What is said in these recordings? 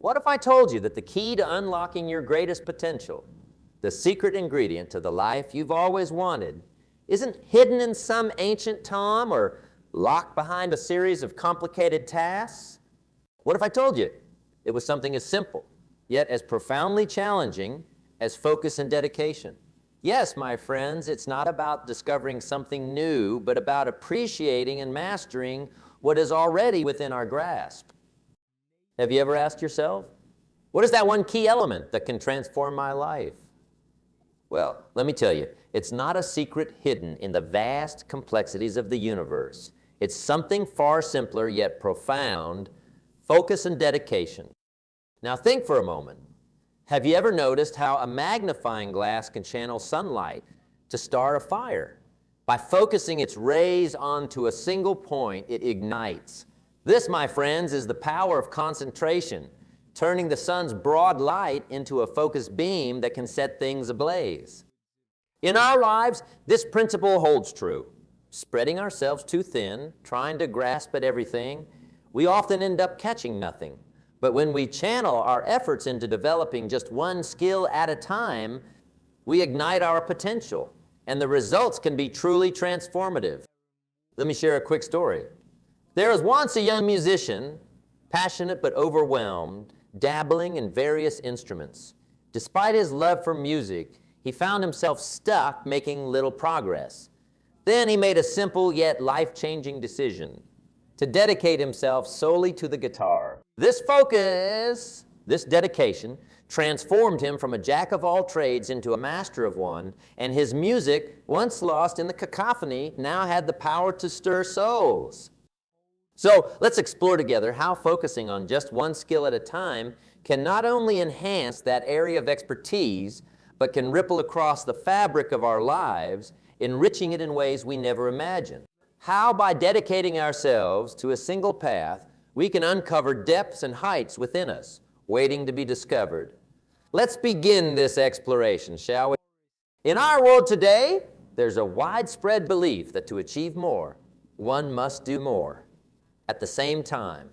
What if I told you that the key to unlocking your greatest potential, the secret ingredient to the life you've always wanted, isn't hidden in some ancient tome or locked behind a series of complicated tasks? What if I told you it was something as simple, yet as profoundly challenging as focus and dedication? Yes, my friends, it's not about discovering something new, but about appreciating and mastering what is already within our grasp. Have you ever asked yourself, what is that one key element that can transform my life? Well, let me tell you, it's not a secret hidden in the vast complexities of the universe. It's something far simpler yet profound: focus and dedication. Now think for a moment. Have you ever noticed how a magnifying glass can channel sunlight to start a fire? By focusing its rays onto a single point, it ignites. This, my friends, is the power of concentration, turning the sun's broad light into a focused beam that can set things ablaze. In our lives, this principle holds true. Spreading ourselves too thin, trying to grasp at everything, we often end up catching nothing. But when we channel our efforts into developing just one skill at a time, we ignite our potential, and the results can be truly transformative. Let me share a quick story. There was once a young musician, passionate but overwhelmed, dabbling in various instruments. Despite his love for music, he found himself stuck making little progress. Then he made a simple yet life-changing decision: to dedicate himself solely to the guitar. This focus, this dedication, transformed him from a jack of all trades into a master of one, and his music, once lost in the cacophony, now had the power to stir souls. So let's explore together how focusing on just one skill at a time can not only enhance that area of expertise, but can ripple across the fabric of our lives, enriching it in ways we never imagined. How, by dedicating ourselves to a single path, we can uncover depths and heights within us, waiting to be discovered. Let's begin this exploration, shall we? In our world today, there's a widespread belief that to achieve more, one must do more at the same time.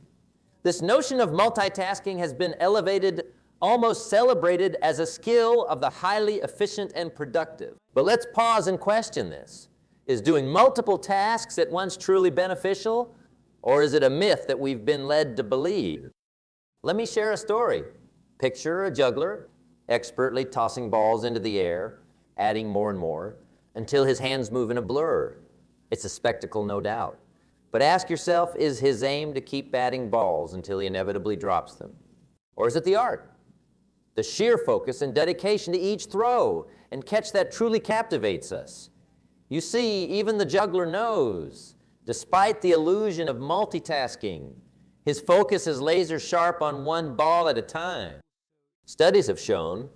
This notion of multitasking has been elevated, almost celebrated as a skill of the highly efficient and productive. But let's pause and question this. Is doing multiple tasks at once truly beneficial, or is it a myth that we've been led to believe? Let me share a story. Picture a juggler expertly tossing balls into the air, adding more and more, until his hands move in a blur. It's a spectacle, no doubt. But ask yourself, is his aim to keep batting balls until he inevitably drops them? Or is it the art, the sheer focus and dedication to each throw and catch that truly captivates us? You see, even the juggler knows, despite the illusion of multitasking, his focus is laser sharp on one ball at a time. Studies have shown,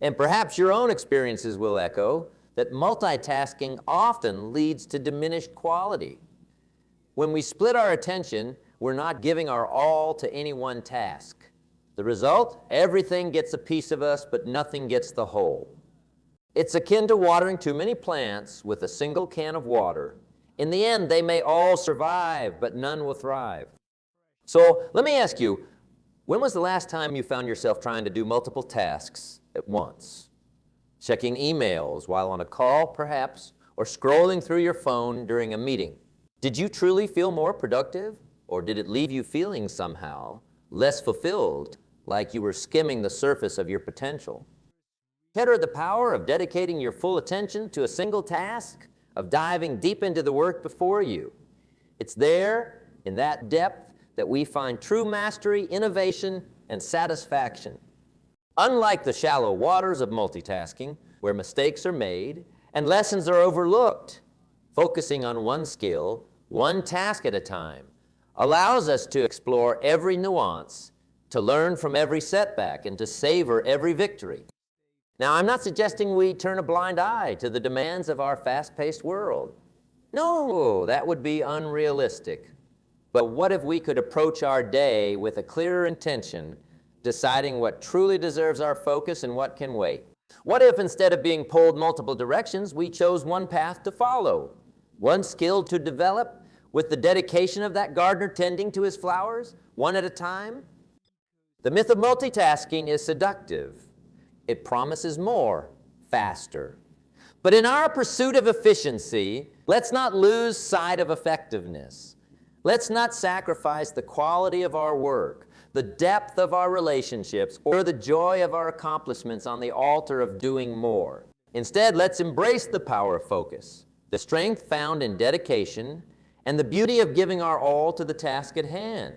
and perhaps your own experiences will echo, that multitasking often leads to diminished quality. When we split our attention, we're not giving our all to any one task. The result? Everything gets a piece of us, but nothing gets the whole. It's akin to watering too many plants with a single can of water. In the end, they may all survive, but none will thrive. So let me ask you, when was the last time you found yourself trying to do multiple tasks at once? Checking emails while on a call, perhaps, or scrolling through your phone during a meeting. Did you truly feel more productive, or did it leave you feeling somehow less fulfilled, like you were skimming the surface of your potential? Consider the power of dedicating your full attention to a single task, of diving deep into the work before you. It's there, in that depth, that we find true mastery, innovation, and satisfaction. Unlike the shallow waters of multitasking, where mistakes are made and lessons are overlooked, focusing on one skill, one task at a time, allows us to explore every nuance, to learn from every setback, and to savor every victory. Now, I'm not suggesting we turn a blind eye to the demands of our fast-paced world. No, that would be unrealistic. But what if we could approach our day with a clearer intention, deciding what truly deserves our focus and what can wait? What if instead of being pulled multiple directions, we chose one path to follow, one skill to develop, with the dedication of that gardener tending to his flowers, one at a time? The myth of multitasking is seductive. It promises more, faster. But in our pursuit of efficiency, let's not lose sight of effectiveness. Let's not sacrifice the quality of our work, the depth of our relationships, or the joy of our accomplishments on the altar of doing more. Instead, let's embrace the power of focus, the strength found in dedication, and the beauty of giving our all to the task at hand.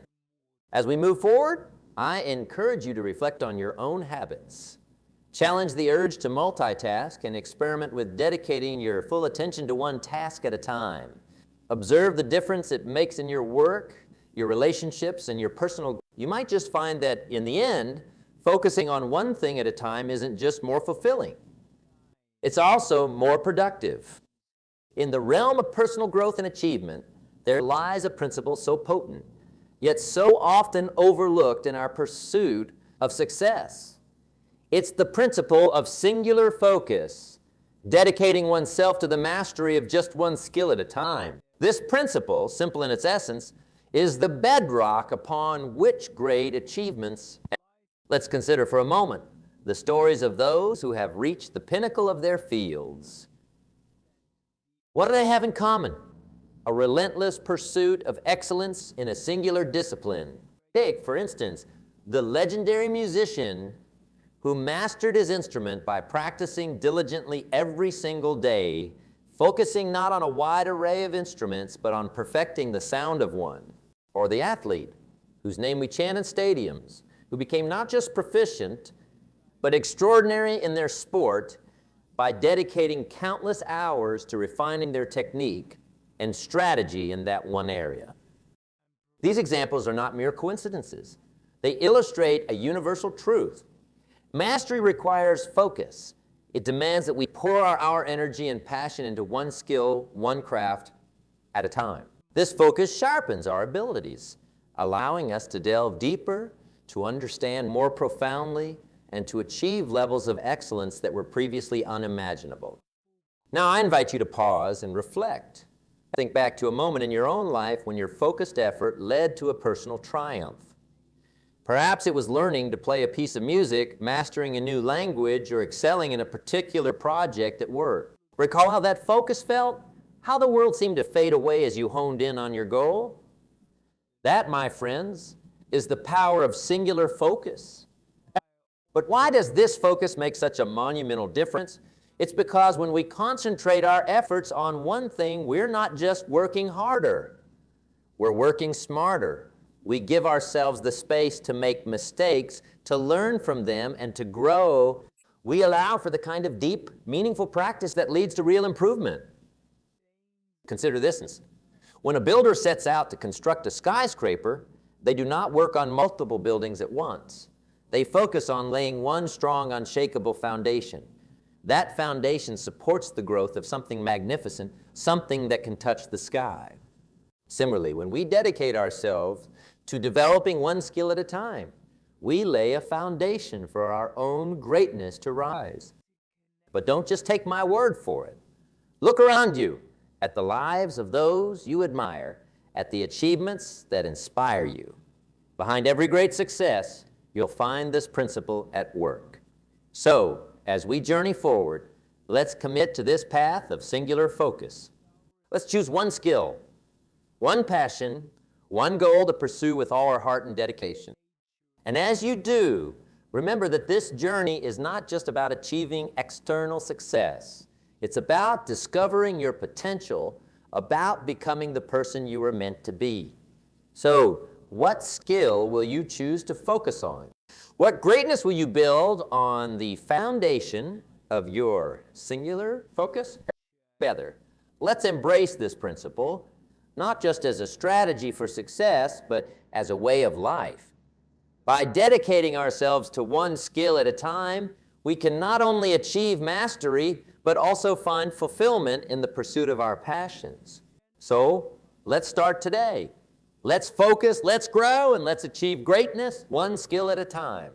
As we move forward, I encourage you to reflect on your own habits. Challenge the urge to multitask and experiment with dedicating your full attention to one task at a time. Observe the difference it makes in your work, your relationships, and your personal. You might just find that in the end, focusing on one thing at a time isn't just more fulfilling. It's also more productive. In the realm of personal growth and achievement, there lies a principle so potent, yet so often overlooked in our pursuit of success. It's the principle of singular focus, dedicating oneself to the mastery of just one skill at a time. This principle, simple in its essence, is the bedrock upon which great achievements. Let's consider for a moment the stories of those who have reached the pinnacle of their fields. What do they have in common? A relentless pursuit of excellence in a singular discipline. Take, for instance, the legendary musician who mastered his instrument by practicing diligently every single day, focusing not on a wide array of instruments, but on perfecting the sound of one. Or the athlete, whose name we chant in stadiums, who became not just proficient, but extraordinary in their sport by dedicating countless hours to refining their technique and strategy in that one area. These examples are not mere coincidences. They illustrate a universal truth. Mastery requires focus. It demands that we pour our energy and passion into one skill, one craft at a time. This focus sharpens our abilities, allowing us to delve deeper, to understand more profoundly, and to achieve levels of excellence that were previously unimaginable. Now I invite you to pause and reflect. Think back to a moment in your own life when your focused effort led to a personal triumph. Perhaps it was learning to play a piece of music, mastering a new language, or excelling in a particular project at work. Recall how that focus felt? How the world seemed to fade away as you honed in on your goal? That, my friends, is the power of singular focus. But why does this focus make such a monumental difference? It's because when we concentrate our efforts on one thing, we're not just working harder, we're working smarter. We give ourselves the space to make mistakes, to learn from them, and to grow. We allow for the kind of deep, meaningful practice that leads to real improvement. Consider this. When a builder sets out to construct a skyscraper, they do not work on multiple buildings at once. They focus on laying one strong, unshakable foundation. That foundation supports the growth of something magnificent, something that can touch the sky. Similarly, when we dedicate ourselves to developing one skill at a time, we lay a foundation for our own greatness to rise. But don't just take my word for it. Look around you at the lives of those you admire, at the achievements that inspire you. Behind every great success, you'll find this principle at work. So, as we journey forward, let's commit to this path of singular focus. Let's choose one skill, one passion, one goal to pursue with all our heart and dedication. And as you do, remember that this journey is not just about achieving external success. It's about discovering your potential, about becoming the person you were meant to be. So, what skill will you choose to focus on? What greatness will you build on the foundation of your singular focus? Together, let's embrace this principle, not just as a strategy for success, but as a way of life. By dedicating ourselves to one skill at a time, we can not only achieve mastery, but also find fulfillment in the pursuit of our passions. So, let's start today. Let's focus, let's grow, and let's achieve greatness one skill at a time.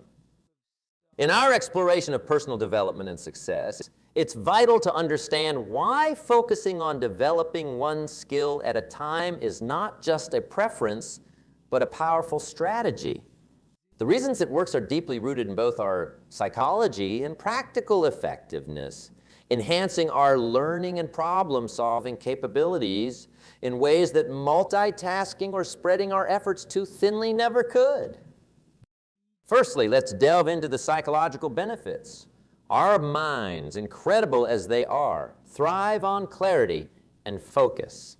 In our exploration of personal development and success, it's vital to understand why focusing on developing one skill at a time is not just a preference, but a powerful strategy. The reasons it works are deeply rooted in both our psychology and practical effectiveness, enhancing our learning and problem-solving capabilities in ways that multitasking or spreading our efforts too thinly never could. Firstly, let's delve into the psychological benefits. Our minds, incredible as they are, thrive on clarity and focus.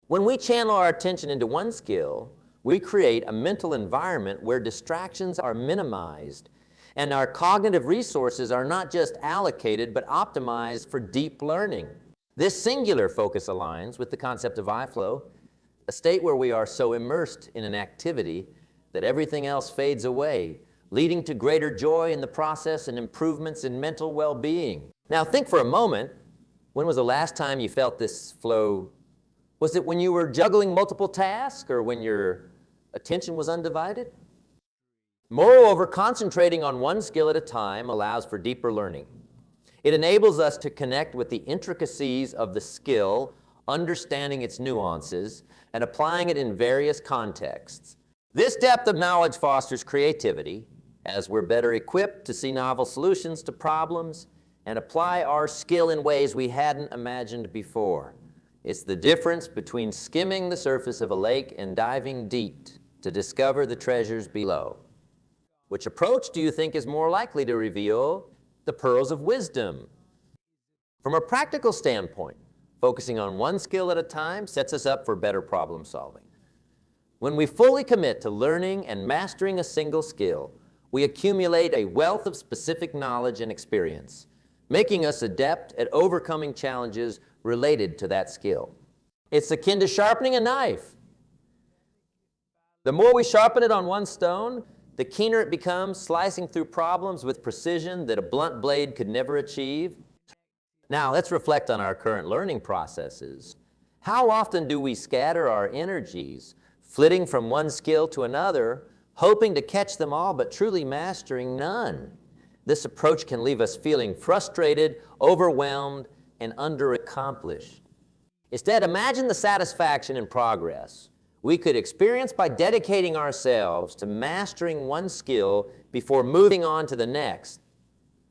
When we channel our attention into one skill, we create a mental environment where distractions are minimized and our cognitive resources are not just allocated but optimized for deep learning. This singular focus aligns with the concept of eye flow, a state where we are so immersed in an activity that everything else fades away, leading to greater joy in the process and improvements in mental well-being. Now think for a moment, when was the last time you felt this flow? Was it when you were juggling multiple tasks or when your attention was undivided? Moreover, concentrating on one skill at a time allows for deeper learning. It enables us to connect with the intricacies of the skill, understanding its nuances, and applying it in various contexts. This depth of knowledge fosters creativity, as we're better equipped to see novel solutions to problems and apply our skill in ways we hadn't imagined before. It's the difference between skimming the surface of a lake and diving deep to discover the treasures below. Which approach do you think is more likely to reveal the pearls of wisdom? From a practical standpoint, focusing on one skill at a time sets us up for better problem solving. When we fully commit to learning and mastering a single skill, we accumulate a wealth of specific knowledge and experience, making us adept at overcoming challenges related to that skill. It's akin to sharpening a knife. The more we sharpen it on one stone, the keener it becomes, slicing through problems with precision that a blunt blade could never achieve. Now, let's reflect on our current learning processes. How often do we scatter our energies, flitting from one skill to another, hoping to catch them all but truly mastering none? This approach can leave us feeling frustrated, overwhelmed, and underaccomplished. Instead, imagine the satisfaction and progress we could experience by dedicating ourselves to mastering one skill before moving on to the next.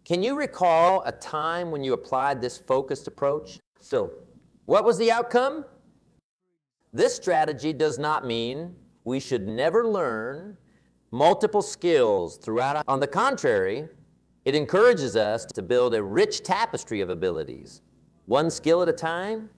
Can you recall a time when you applied this focused approach? So, what was the outcome? This strategy does not mean we should never learn multiple skills throughout. On the contrary, it encourages us to build a rich tapestry of abilities, one skill at a time,